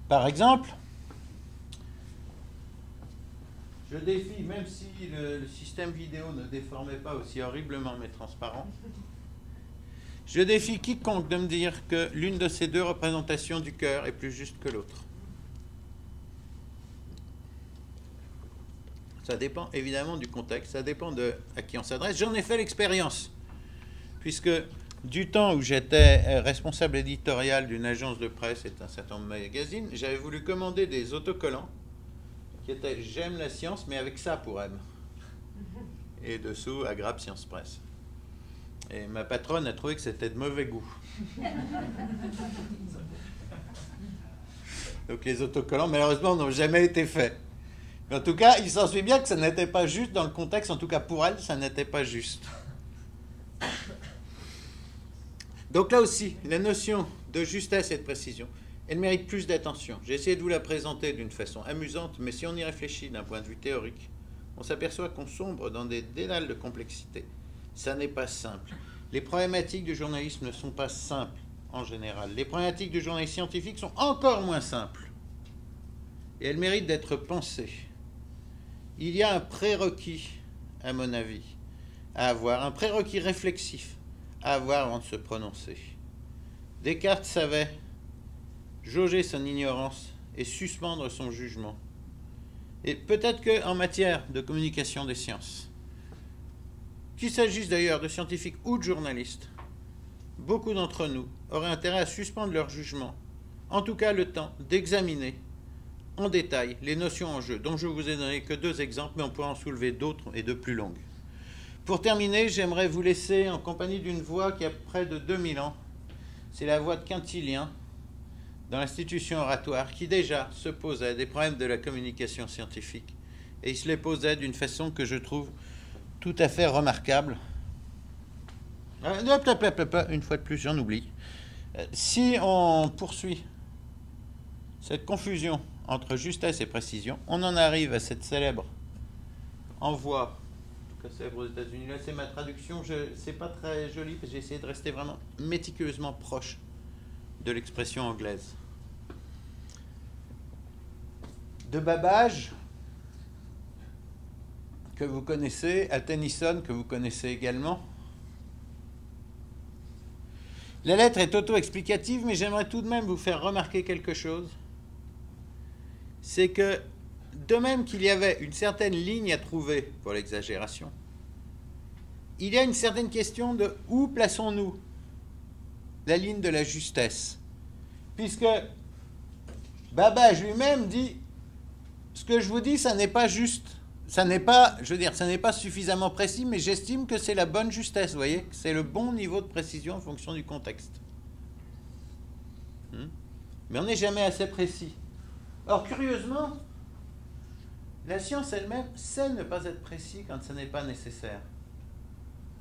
Par exemple, je défie, même si le système vidéo ne déformait pas aussi horriblement mes transparents, je défie quiconque de me dire que l'une de ces deux représentations du cœur est plus juste que l'autre. Ça dépend évidemment du contexte, ça dépend de à qui on s'adresse. J'en ai fait l'expérience, puisque du temps où j'étais responsable éditorial d'une agence de presse et d'un certain nombre de magazines, j'avais voulu commander des autocollants qui étaient « J'aime la science, mais avec ça pour M ». Et dessous, Aggrape Science Presse. Et ma patronne a trouvé que c'était de mauvais goût. Donc les autocollants, malheureusement, n'ont jamais été faits. Mais en tout cas, il s'ensuit bien que ça n'était pas juste dans le contexte, en tout cas pour elle, ça n'était pas juste. Donc là aussi, la notion de justesse et de précision, elle mérite plus d'attention. J'ai essayé de vous la présenter d'une façon amusante, mais si on y réfléchit d'un point de vue théorique, on s'aperçoit qu'on sombre dans des dédales de complexité. Ça n'est pas simple. Les problématiques du journalisme ne sont pas simples en général. Les problématiques du journalisme scientifique sont encore moins simples. Et elles méritent d'être pensées. Il y a un prérequis, à mon avis, à avoir, un prérequis réflexif à avoir avant de se prononcer. Descartes savait jauger son ignorance et suspendre son jugement. Et peut-être qu'en matière de communication des sciences, qu'il s'agisse d'ailleurs de scientifiques ou de journalistes, beaucoup d'entre nous auraient intérêt à suspendre leur jugement, en tout cas le temps d'examiner en détail les notions en jeu, dont je vous ai donné que 2 exemples, mais on pourra en soulever d'autres et de plus longues. Pour terminer, j'aimerais vous laisser en compagnie d'une voix qui a près de 2000 ans. C'est la voix de Quintilien, dans l'institution oratoire, qui déjà se posait des problèmes de la communication scientifique. Et il se les posait d'une façon que je trouve tout à fait remarquable. Une fois de plus, j'en oublie. Si on poursuit cette confusion entre justesse et précision, on en arrive à cette célèbre envoi, en tout cas célèbre aux États-Unis. Là, c'est ma traduction. C'est pas très joli, parce que j'ai essayé de rester vraiment méticuleusement proche de l'expression anglaise. De Babbage, que vous connaissez, à Tennyson, que vous connaissez également. La lettre est auto-explicative, mais j'aimerais tout de même vous faire remarquer quelque chose. C'est que, de même qu'il y avait une certaine ligne à trouver pour l'exagération, il y a une certaine question de où plaçons-nous la ligne de la justesse. Puisque Babbage lui-même dit, ce que je vous dis, ça n'est pas juste. Ça n'est pas, je veux dire, ça n'est pas suffisamment précis, mais j'estime que c'est la bonne justesse, vous voyez, c'est le bon niveau de précision en fonction du contexte. Mais on n'est jamais assez précis. Or, curieusement, la science elle-même sait ne pas être précis quand ce n'est pas nécessaire.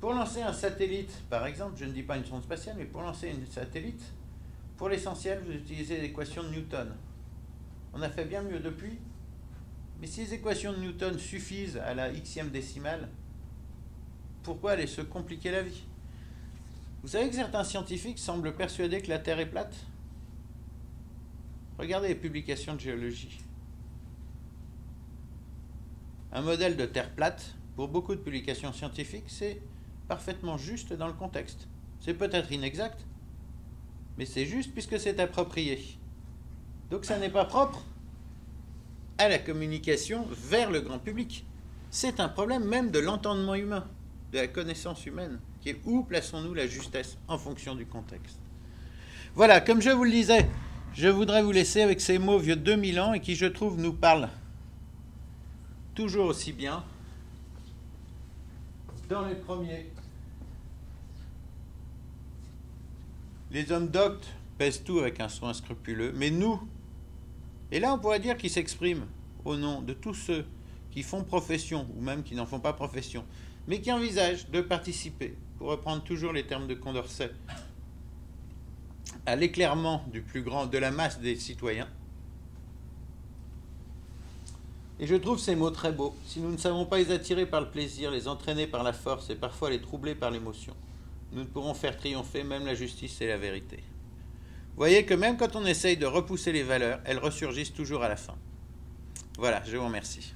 Pour lancer un satellite, par exemple, je ne dis pas une sonde spatiale, mais pour lancer un satellite, pour l'essentiel, vous utilisez l'équation de Newton. On a fait bien mieux depuis. Mais si les équations de Newton suffisent à la xème décimale, pourquoi aller se compliquer la vie? Vous savez que certains scientifiques semblent persuadés que la Terre est plate? Regardez les publications de géologie. Un modèle de Terre plate, pour beaucoup de publications scientifiques, c'est parfaitement juste dans le contexte. C'est peut-être inexact, mais c'est juste puisque c'est approprié. Donc ça n'est pas propre à la communication vers le grand public. C'est un problème même de l'entendement humain, de la connaissance humaine, qui est où plaçons-nous la justesse en fonction du contexte. Voilà, comme je vous le disais, je voudrais vous laisser avec ces mots vieux de 2000 ans et qui, je trouve, nous parlent toujours aussi bien. Dans les premiers, les hommes doctes pèsent tout avec un soin scrupuleux, mais nous, et là on pourrait dire qu'ils s'expriment au nom de tous ceux qui font profession, ou même qui n'en font pas profession, mais qui envisagent de participer, pour reprendre toujours les termes de Condorcet, à l'éclairement du plus grand, de la masse des citoyens. Et je trouve ces mots très beaux. Si nous ne savons pas les attirer par le plaisir, les entraîner par la force et parfois les troubler par l'émotion, nous ne pourrons faire triompher même la justice et la vérité. voyez que même quand on essaye de repousser les valeurs, elles ressurgissent toujours à la fin. Voilà, je vous remercie.